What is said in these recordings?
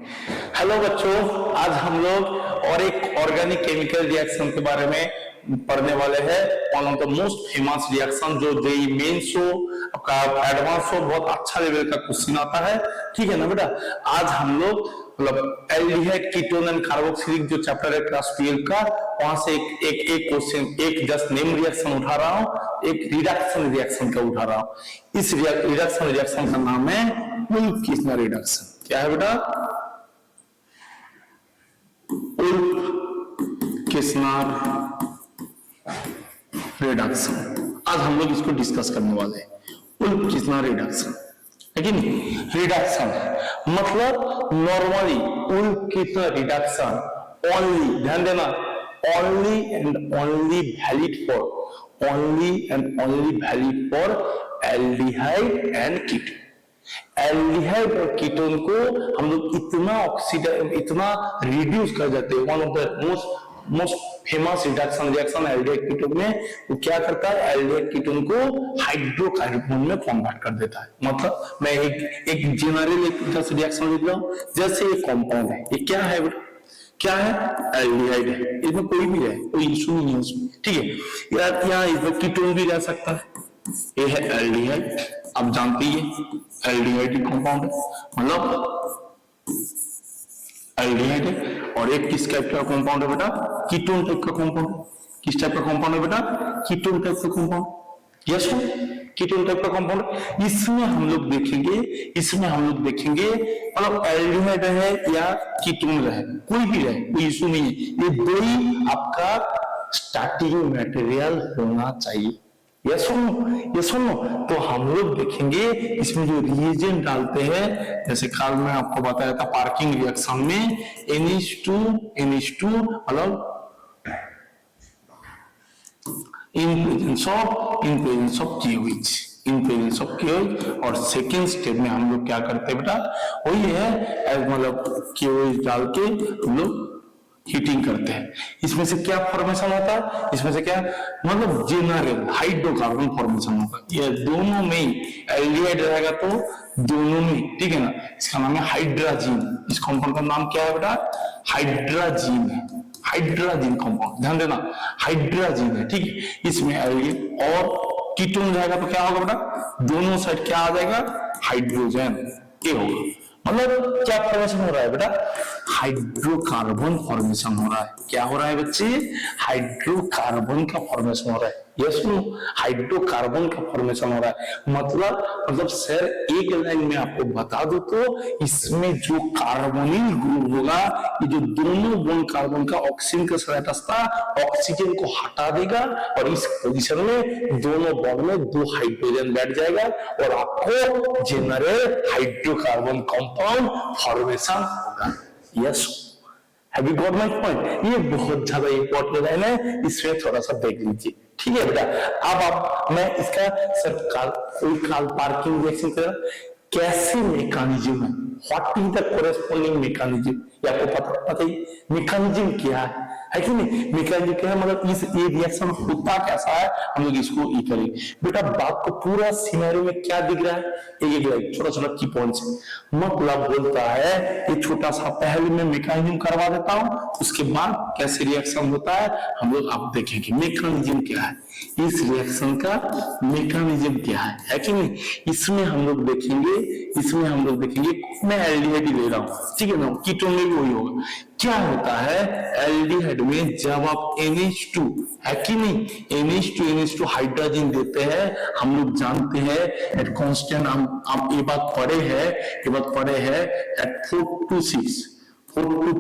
Hello बच्चों, आज हम लोग और एक ऑर्गेनिक केमिकल रिएक्शन के बारे में पढ़ने वाले हैं। One of the most famous reaction जो जेईई मेंस हो का एडवांस हो, बहुत अच्छा लेवल का क्वेश्चन आता है। ठीक है ना बेटा। आज हम लोग मतलब एल्डिहाइड कीटोन एंड कार्बोक्सिलिक जो चैप्टर है क्लास 12 का, वहां से एक क्वेश्चन, एक जस्ट नेम रिएक्शन उठा रहा हूं, एक रिडक्शन रिएक्शन का उठा रहा हूं। इस रिडक्शन रिएक्शन का नाम है उल्फ-किस्नर रिडक्शन। क्या है बेटा? उल्फ-किस्नर रिडक्शन। आज हम लोग इसको डिस्कस करने वाले हैं। उल्फ-किस्नर रिडक्शन है कि नहीं? रिडक्शन मतलब नॉर्मली उल्फ-किस्नर रिडक्शन ओनली, ध्यान देना, only and only valid for aldehyde and ketone. Aldehyde और कीटोन को हम लोग इतना रिड्यूस कर देते हैं। One of the most famous reaction aldehyde ketone में वो क्या करता है? एल्डिहाइड कीटोन को हाइड्रोकार्बन में कन्वर्ट कर देता है। मतलब मैं एक जनरल रिएक्शन लिख रहा हूं। जैसे ये कंपाउंड है, ये क्या है बेटा? क्या है? एल्डिहाइड है। इसमें कोई भी है, कोई इशू नहीं है उसमें। ठीक है यार, यहाँ इसमें कीटोन भी रह सकता है। ये है एल्डिहाइड, आप जानते ही एल्डिहाइड कंपाउंड है, मतलब एल्डिहाइड है। और एक किस टाइप का कंपाउंड है बेटा? कीटोन टाइप का कंपाउंड। किस टाइप का कंपाउंड है बेटा? कीटोन टाइप का कंपाउंड। यस, कीटोन टाइप का कंपाउंड। इसमें हम लोग देखेंगे मतलब एल्डिहाइड है या कीटोन रहे, कोई भी रहे, कोई इशू नहीं है। ये दो ही आपका स्टार्टिंग मटेरियल होना चाहिए। ये सुनो तो हम लोग देखेंगे इसमें जो रिएजेंट डालते हैं, जैसे कल मैं आपको बताया था पार्किंग रिएक्शन में NH2 मतलब in presence of KOH। और सेकेंड स्टेप में हम लोग क्या करते हैं बेटा? वही है मतलब KOH डाल के हम लोग हीटिंग करते हैं। इसमें से क्या फॉर्मेशन होता है? इसमें से क्या मतलब जनरल हाइड्रोकार्बन फॉर्मेशन होता है। ये दोनों में एल्डिहाइड रहेगा तो दोनों में, ठीक है ना। इसका नाम है हाइड्राजीन। इस कंपाउंड का नाम क्या है बेटा? हाइड्राजीन है। हाइड्राजीन कंपाउंड, ध्यान देना, हाइड्राजीन है। ठीक है, इसमें एल्डिहाइड और कीटोन रहेगा तो क्या होगा बेटा? दोनों साइड क्या आ जाएगा? हाइड्रोजन। ये होगा मतलब क्या फॉर्मेशन हो रहा है बेटा? हाइड्रोकार्बन फॉर्मेशन हो रहा है। क्या हो रहा है बच्चे? हाइड्रोकार्बन का फॉर्मेशन हो रहा है। यस, हाइड्रोकार्बन का फॉर्मेशन हो रहा है। मतलब सर एक लाइन में आपको बता दो तो इसमें जो कार्बोनिल ग्रुप होगा, ये जो दोनों बॉन्ड कार्बन का ऑक्सीजन के साथ रास्ता ऑक्सीजन को हटा देगा और इस पोजीशन में दोनों बॉन्ड में दो हाइड्रोजन बैठ जाएगा और आपको जनरल हाइड्रोकार्बन कंपाउंड फॉर्मेशन होगा। Yes, have you got my point? ये बहुत ज्यादा इंपॉर्टेंट लाइन है, इसमें थोड़ा सा देख लीजिए। ठीक है बेटा। अब मैं इसका सर काल पार्किंग रिएक्शन कर कैसे मैकेनिज्म है, what is the corresponding mechanism, ये आपको पता ही मैकेनिज्म क्या है कि नहीं? मैकेनिज्म क्या है मतलब इस ये रिएक्शन होता कैसा है, हम लोग इसको ये करेंगे बेटा। बात को पूरा सिनेरियो में क्या दिख रहा है, एक छोटा छोटा की पॉइंट्स मतलब बोलता है। ये छोटा सा पहले मैं मैकेनिज्म करवा देता हूं, उसके बाद कैसे रिएक्शन होता है हम लोग आप देखेंगे। मैकेनिज्म क्या है, इस रिएक्शन का मैकेनिज्म क्या है कि नहीं? इसमें हम लोग देखेंगे मैं एल्डिहाइड ले रहा हूं, ठीक है ना। कीटोन में भी वही होगा। क्या होता है एल्डिहाइड में जब आप NH2 है कि नहीं, NH2 हाइड्रोजन देते हैं, हम लोग जानते हैं एट कांस्टेंट, हम ये बात पढ़े हैं एट 4 to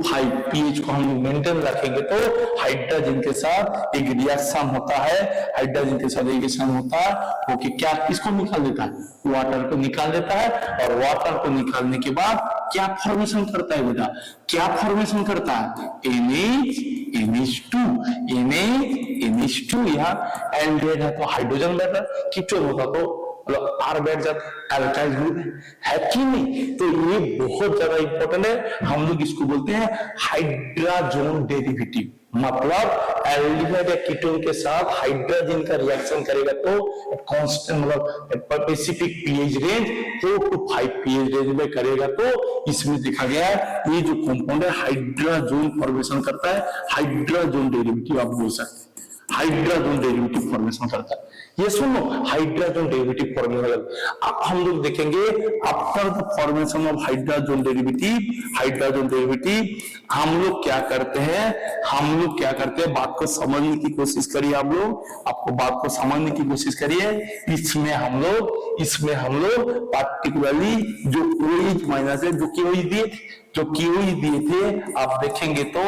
5 pH को हम मेंटेन रखेंगे तो हाइड्रोजन के साथ एक रिएक्शन होता है। हाइड्रोजन के साथ रिएक्शन होता है वो कि क्या किसको निकाल देता है? वाटर को निकाल देता है। और वाटर को निकालने के बाद क्या फॉर्मेशन करता है बेटा? क्या फॉर्मेशन करता है? NH2 या एल्डिहाइड है तो हाइड्रोजन बैठा, कीटोन होता तो मतलब आर बैठ जाता, एल्काइल ग्रुप है कि नहीं? तो ये बहुत ज्यादा इंपॉर्टेंट है। हम लोग इसको बोलते हैं हाइड्रोजन डेरिवेटिव। मतलब एल्डिहाइड या कीटोन के साथ हाइड्रोजन का रिएक्शन करेगा तो कांस्टेंट मतलब specific pH range 4 to 5 pH range में करेगा। तो इसमें देखा गया ये जो कंपाउंड है हाइड्रोजन फॉर्मेशन करता है, हाइड्रोजन डेरिवेटिव आप बोल सकते हैं, हाइड्रोजन डेरिवेटिव फॉर्मेशन करता है। ये सुनो, हाइड्रोजन डेरिवेटिव फॉर्मेशन। अब हम लोग देखेंगे after the formation of hydrogen derivative हम लोग क्या करते हैं, बात को समझने की कोशिश करिए। आप लोग आपको बात को समझने की कोशिश करिए। इसमें हम लोग पार्टिकुलरली जो OH माइनस है, जो KOH दिए थे, आप देखेंगे तो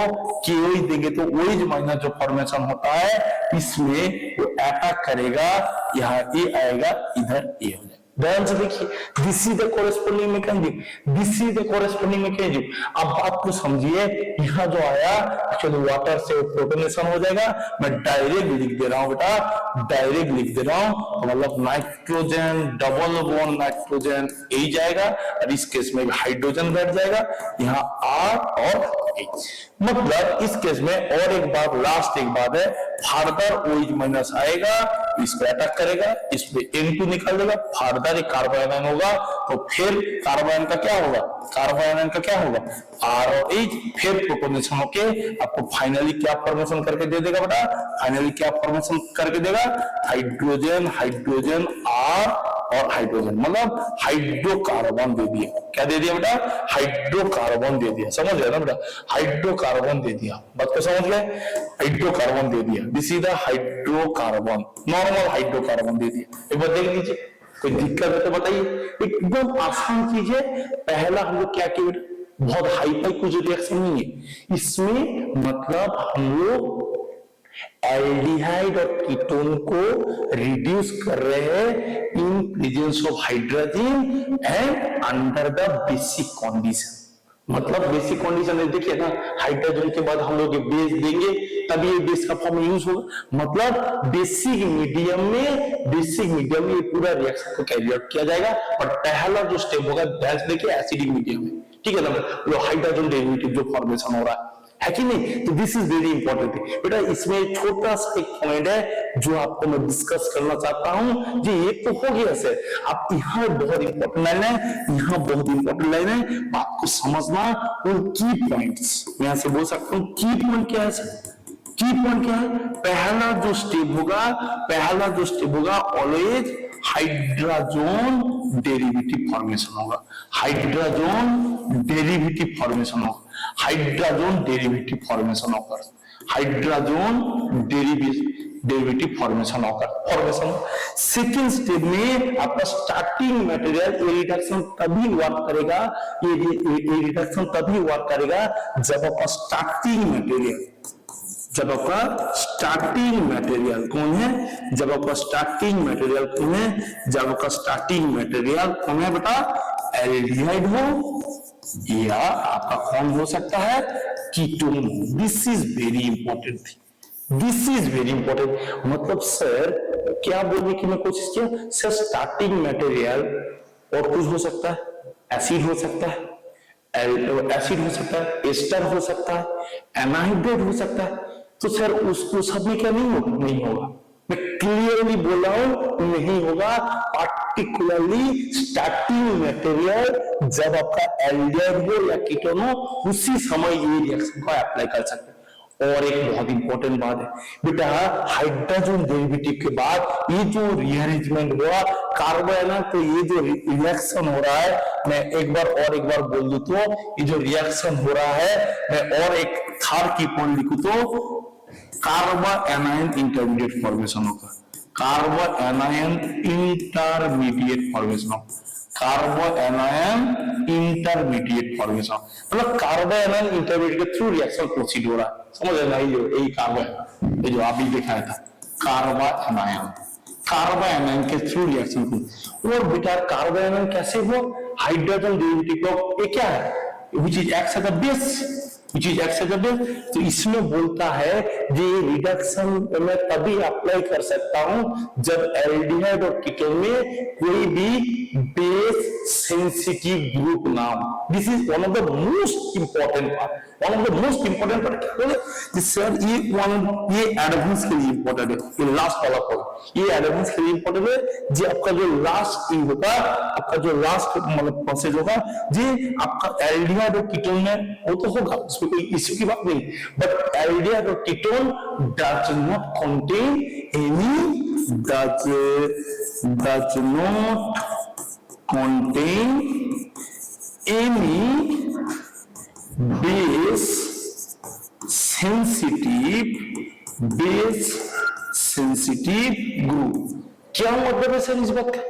KOH देंगे तो OH माइनस जो फॉर्मेशन होता है इसमें वो अटैक करेगा, यहाँ ए आएगा, इधर ए हो जाएगा। ध्यान से देखिए, this is the corresponding mechanism. अब बात को समझिए, यहाँ जो आया एक्चुअली वाटर से प्रोटोनेशन हो जाएगा। मैं डायरेक्ट लिख दे रहा हूं बेटा, तो मतलब नाइट्रोजन डबल बॉन्ड नाइट्रोजन ए जाएगा, और इस केस में हाइड्रोजन बैठ जाएगा, यहाँ R और H। मतलब इस केस में और एक बात, लास्ट एक बात है, फर्दर OH माइनस आएगा, इसको अटैक करेगा, इसमें N2 निकाल देगा, फर्दर एक कार्बोनाइन होगा, तो फिर कार्बोनाइन का क्या होगा R और H, फिर प्रोटोनेशन होके आपको फाइनली क्या फॉर्मेशन करके दे देगा बेटा, हाइड्रोजन R और हाइड्रोजन, मतलब हाइड्रोकार्बन दे दिया। क्या दे दिया बेटा? हाइड्रोकार्बन दे दिया। समझ गया ना बेटा? हाइड्रोकार्बन दे दिया, बात को समझ गए? हाइड्रोकार्बन दे दिया, this is the hydrocarbon, normal hydrocarbon दे दिया। एक बार देख लीजिए, कोई दिक्कत है तो बताइए। एकदम आसान चीज है। पहला हम लोग क्या किए, बहुत हाई कुछ रिएक्शन नहीं है इसमें, मतलब हम लोग एल्डिहाइड और कीटोन को रिड्यूस कर रहे हैं in presence of hydrogen and under the basic condition. मतलब बेसिक कंडीशन देखिए ना, हाइड्रोजन के बाद हम लोग बेस देंगे तभी ये बेस का फॉर्म यूज होगा। मतलब बेसिक मीडियम में ये पूरा रिएक्शन को कैरी आउट किया जाएगा। और पहला जो स्टेप होगा ध्यान से देखिए, एसिडिक मीडियम में, ठीक है ना, जो हाइड्रोजन डेरिवेटिव जो फॉर्मेशन हो रहा है कि नहीं? तो दिस इज वेरी इंपॉर्टेंट बेटा। इसमें छोटा सा एक पॉइंट है जो आपको मैं डिस्कस करना चाहता हूं जी। ये तो हो गया सर, आप यहाँ बहुत इंपॉर्टेंट लाइन है, बात को समझना। उन की पॉइंट्स मैं यहाँ से बोल सकता हूँ, की पॉइंट क्या है सर? की पॉइंट क्या है? पहला जो स्टेप होगा ऑलवेज हाइड्रोजन डेरिवेटिव फॉर्मेशन होगा, हाइड्रोजन डेरिवेटिव फॉर्मेशन होकर सेकेंड स्टेप में आपका स्टार्टिंग मटेरियल रिडक्शन तभी वर्क करेगा, जब आपका स्टार्टिंग मटेरियल कौन है? जब आपका स्टार्टिंग मटेरियल कौन है बेटा? एल्डिहाइड हो या आपका कौन हो सकता है? Ketone. This is very important मतलब सर क्या बोलने की मैं कोशिश किया सर, स्टार्टिंग मटेरियल और कुछ हो सकता है, एसिड हो सकता है, एस्टर हो सकता है, एनहाइड्रेट हो सकता है। तो सर उसको सब में क्या नहीं होगा। मैं क्लियरली बोल रहा हूं, नहीं होगा। पार्टिकुलरली स्टार्टिंग मटेरियल जब आपका एल्डिहाइड हो या कीटोन हो, उसी समय ये रिएक्शन को अप्लाई कर सकते हैं। और एक बहुत इंपॉर्टेंट बात है बेटा, हाइड्रोजन डेरिवेटिव के बाद ये जो रीअरेंजमेंट हुआ कार्बोनाइन, तो ये जो रिएक्शन हो रहा है, मैं एक बार बोल दूं तो ये जो रिएक्शन हो रहा है, मैं और एक थर्ड की पॉइंट लिखूं तो कार्बोनाइन इंटरमीडिएट फॉर्मेशन होगा, कार्बोनाइन इंटरमीडिएट फॉर्मेशन, मतलब कार्बोनाइन इंटरमीडिएट के थ्रू रिएक्शन प्रोसीड हो रहा है। समझ लेना, यही कार्बन, ये जो आप भी दिखाया था कार्बोनाइन के थ्रू रिएक्शन को। और बेटा कार्बोनाइन कैसे हो? हाइड्रोजन डेरिवेटिव को, ये क्या है? Which is acts as a base, which is acceptable। तो इसमें बोलता है कि रिडक्शन मैं तभी अप्लाई कर सकता हूं जब एल्डिहाइड और कीटोन में कोई भी बेस सेंसिटिव ग्रुप ना हो। This is one of the most important part, one of the most important part. Sir ये एडवांस के लिए इंपॉर्टेंट है, ये लास्ट वाला पॉइंट ये एडवांस के लिए इंपॉर्टेंट है। जी आपका जो लास्ट थिंग होगा, आपका जो लास्ट मतलब प्रोसेस होगा जी, आपका एल्डिहाइड और कीटोन में वो तो होगा, उसमें कोई इश्यू की बात नहीं, बट एल्डिहाइड और ketone does not contain any does not contain any base sensitive group। क्या मतलब है सर इस बात का,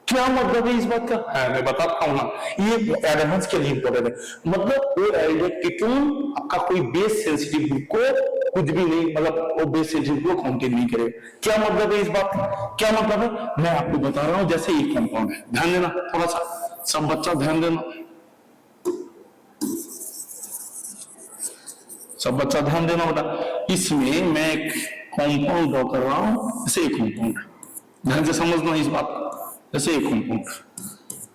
क्या मतलब है इस बात का? मैं बताता हूं ना, ये एडवांस के लिए इंपॉर्टेंट है। मतलब वो एल्डिहाइड कीटोन आपका कोई बेस सेंसिटिव ग्रुप को कुछ भी नहीं, मतलब वो बेस सेंसिटिव को काउंट नहीं करेगा। क्या मतलब है इस बात का, क्या मतलब है मैं आपको बता रहा हूं। जैसे ये कंपाउंड है, ध्यान देना थोड़ा सा, सब बच्चा ध्यान देना, सब बच्चा ध्यान देना बेटा। इसमें मैं एक कंपाउंड ड्रॉ कर रहा हूं, जैसे एक कंपाउंड है, ध्यान से समझना इस बात को। जैसे एक कंपाउंड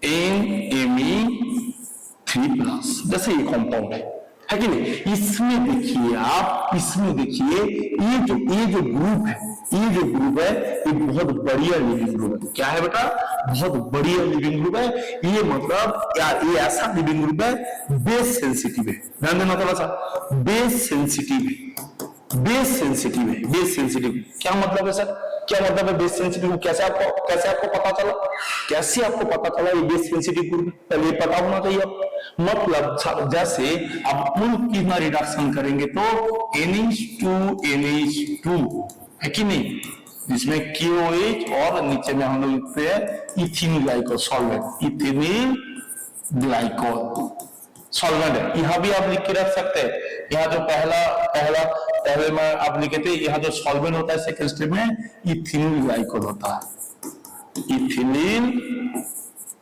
NMe3+, जैसे ये कंपाउंड है कि नहीं। इसमें देखिए आप, इसमें देखिए ये जो ग्रुप है, ये जो ग्रुप है ये बहुत बढ़िया लिविंग ग्रुप है। क्या है बेटा? बहुत बढ़िया लिविंग ग्रुप है। ये मतलब यार ये ऐसा लिविंग ग्रुप है बेस सेंसिटिव है, ध्यान देना थोड़ा सा, बेस सेंसिटिव है, बेस सेंसिटिव है, बेस सेंसिटिव। क्या मतलब है सर, क्या मतलब है बेस सेंसिटिव? कैसे आपको पता चला, कैसे आपको पता चला ये बेस सेंसिटिव ग्रुप? पहले पता होना चाहिए आपको। मतलब जैसे आप पुल कितना रिडक्शन करेंगे तो NH2 है कि नहीं, जिसमें KOH और नीचे में हम लोग लिखते हैं ethylene glycol solvent, ethylene glycol solvent है। यहां भी आप लिख के रख सकते हैं। यहाँ जो पहले में आप लिखे थे, यहाँ जो सॉल्वेंट होता है सेकंड स्टेप में इथिलीन ग्लाइकोल होता है, इथिलीन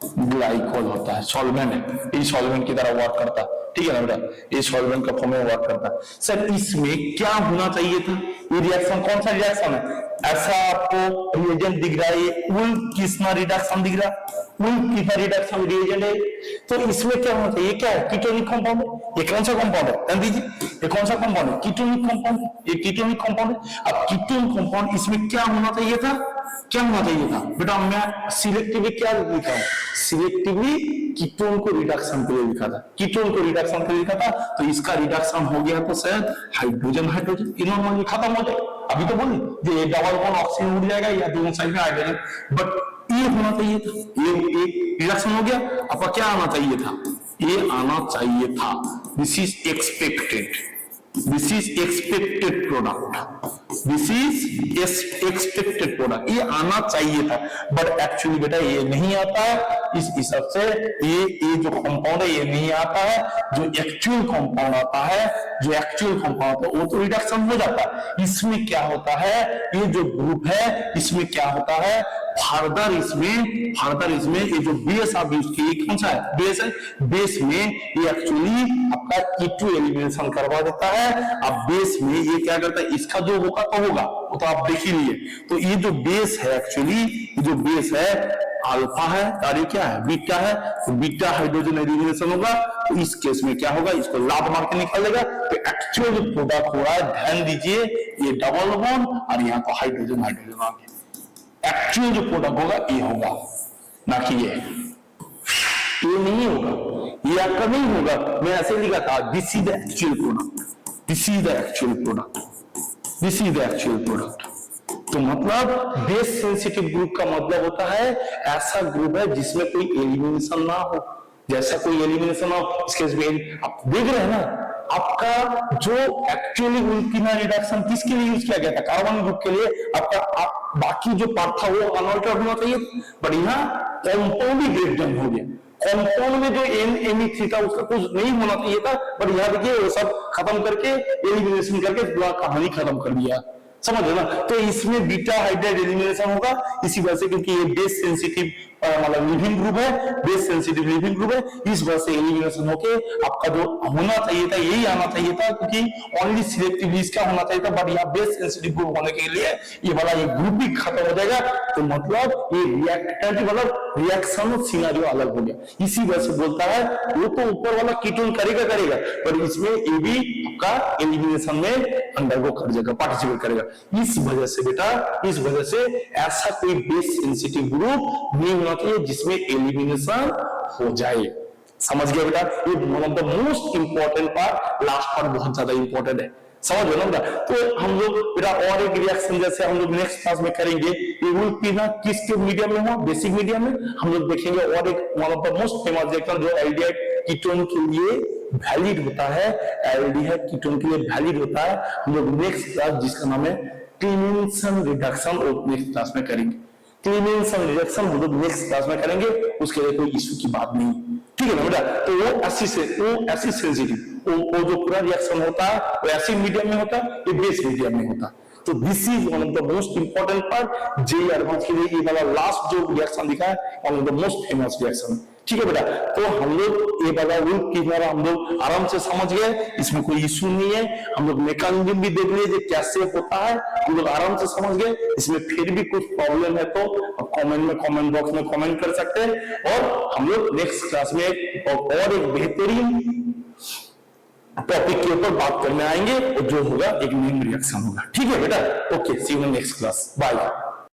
ग्लाइकोल होता है, सॉल्वेंट है, ये सॉल्वेंट की तरह वर्क करता है, ठीक है ना बेटा, ये सॉल्वेंट का फॉर्म में वर्क करता है। सर इसमें क्या होना चाहिए था? ये रिएक्शन कौन सा रिएक्शन है? ऐसा आपको रिएजेंट दिख रहा है, ये उल किस्मा रिडक्शन दिख रहा है, उल किस्मा रिडक्शन रिएजेंट है। तो इसमें क्या होना चाहिए? क्या है? कीटोनिक कंपाउंड है। ये कौन सा कंपाउंड है? ध्यान दीजिए, ये कौन सा कंपाउंड है? कीटोनिक कंपाउंड, ये कीटोनिक कंपाउंड है। अब कीटोन कंपाउंड इसमें क्या होना चाहिए था, क्या होना चाहिए था बेटा? मैं सिलेक्टिवली क्या लिखा हूं, सिलेक्टिवली कीटोन को रिडक्शन के लिए लिखा था, कीटोन को रिडक्शन के लिए लिखा था। तो इसका रिडक्शन हो गया तो शायद हाइड्रोजन हाइड्रोजन इनॉर्मली खत्म हो जाए। अभी तो बोली ये डबल बॉन्ड ऑक्सीजन उड़ जाएगा या दोनों साइड में हाइड्रोजन, बट ये होना चाहिए था, ये रिडक्शन हो गया। आपका क्या आना चाहिए था? ये आना चाहिए था, this is expected, this is expected product, this is expected product, ये आना चाहिए था। बट एक्चुअली बेटा ये नहीं आता है। इस हिसाब से ये जो कंपाउंड है ये नहीं आता है। जो एक्चुअल कंपाउंड आता है, जो एक्चुअल कंपाउंड है वो तो रिडक्शन हो जाता है। इसमें क्या होता है, ये जो ग्रुप है इसमें क्या होता है, फर्दर इसमें ये जो बेस आप यूज किए, कौन सा है? बेस है। बेस में ये एक्चुअली आपका E2 एलिमिनेशन करवा देता है। अब बेस में ये क्या करता है, इसका जो होगा तो होगा, वो तो आप देख ही लिए। तो ये जो बेस है, एक्चुअली ये जो बेस है अल्फा है और ये क्या है? बीटा है। तो बीटा हाइड्रोजन एलिमिनेशन होगा। तो इस केस में क्या होगा, इसको लात मार के निकालेगा। तो एक्चुअल जो प्रोडक्ट हो रहा है, ध्यान दीजिए, ये डबल बॉन्ड और यहाँ तो हाइड्रोजन हाइड्रोजन आ गया। एक्चुअल जो प्रोडक्ट होगा ये होगा, ना कि ये नहीं होगा, ये आपका नहीं होगा। मैं ऐसे लिखा था, this is the actual product, this is the actual product, this is the actual product. तो मतलब बेस सेंसिटिव ग्रुप का मतलब होता है ऐसा ग्रुप है जिसमें कोई एलिमिनेशन ना हो। जैसा कोई एलिमिनेशन ना हो, इसके आप देख रहे हैं ना, आपका जो एक्चुअली उल्किना रिडक्शन किसके लिए यूज किया गया था? कार्बन ग्रुप के लिए। आपका बाकी जो पार्ट था वो अनऑल्टर्ड होना चाहिए, बट यहाँ कंपाउंड ही ब्रेकडाउन हो गया। कंपाउंड में जो NMe3 था उसका कुछ नहीं होना चाहिए था, बट यहाँ देखिए वो सब खत्म करके एलिमिनेशन करके पूरा कहानी खत्म कर दिया, समझ ना। तो इसमें बीटा हाइड्राइड एलिमिनेशन होगा इसी वजह से, क्योंकि ये बेस सेंसिटिव मतलब लिविंग ग्रुप है, बेस सेंसिटिव लिविंग ग्रुप है, इस वजह से एलिमिनेशन होके आपका जो होना चाहिए था यही आना चाहिए था, क्योंकि ओनली सिलेक्टिवली इसका होना चाहिए था, बट यहाँ बेस सेंसिटिव ग्रुप होने के लिए ये वाला ये ग्रुप भी खत्म हो जाएगा, तो मतलब ये रिएक्टेंट मतलब रिएक्शन सिनेरियो अलग हो गया। इसी वजह से बोलता है वो तो ऊपर वाला कीटोन करेगा पर इसमें ये भी आपका एलिमिनेशन में अंडरगो कर जाएगा, पार्टिसिपेट करेगा। इस वजह से बेटा, इस वजह से ऐसा कोई बेस सेंसिटिव ग्रुप नहीं होना चाहिए जिसमें एलिमिनेशन हो जाए। समझ गया बेटा? ये one of the most important part, last part बहुत ज्यादा इंपॉर्टेंट है, समझ गए ना बेटा? तो हम लोग बेटा और एक रिएक्शन जैसे हम लोग नेक्स्ट क्लास में करेंगे, ये विल बी ना किसके मीडियम में हो, बेसिक मीडियम में हम लोग देखेंगे। और एक one of the most famous reaction जो एल्डिहाइड कीटोन के लिए वैलिड होता है, एल्डिहाइड कीटोन के लिए वैलिड होता है, हम लोग नेक्स्ट क्लास जिसका नाम है क्लीमेंसन रिडक्शन, और नेक्स्ट क्लास में करेंगे। क्लीमेंसन रिडक्शन हम लोग नेक्स्ट क्लास में करेंगे, उसके लिए कोई इश्यू की बात नहीं, ठीक है ना बेटा? तो वो ऐसी सेंसिटिव वो जो पूरा रिएक्शन होता है वो एसिड मीडियम में होता है, ये बेस मीडियम में होता है। तो this is one of the most important part. JEE advance के लिए ये वाला लास्ट जो रिएक्शन दिखा है one of the most famous reaction, ठीक है बेटा? तो हम लोग ये वाला रूल की तरह हम लोग आराम से समझ गए, इसमें कोई इश्यू नहीं है। हम लोग मैकेनिज्म भी देख लिए कैसे होता है, हम लोग आराम से समझ गए। इसमें फिर भी कुछ प्रॉब्लम है तो कमेंट बॉक्स में कमेंट कर सकते हैं, और हम लोग नेक्स्ट क्लास में और एक बेहतरीन टॉपिक के ऊपर बात करने आएंगे, जो होगा एक नीम रिएक्शन होगा, ठीक है बेटा? Okay, see you in next class, bye.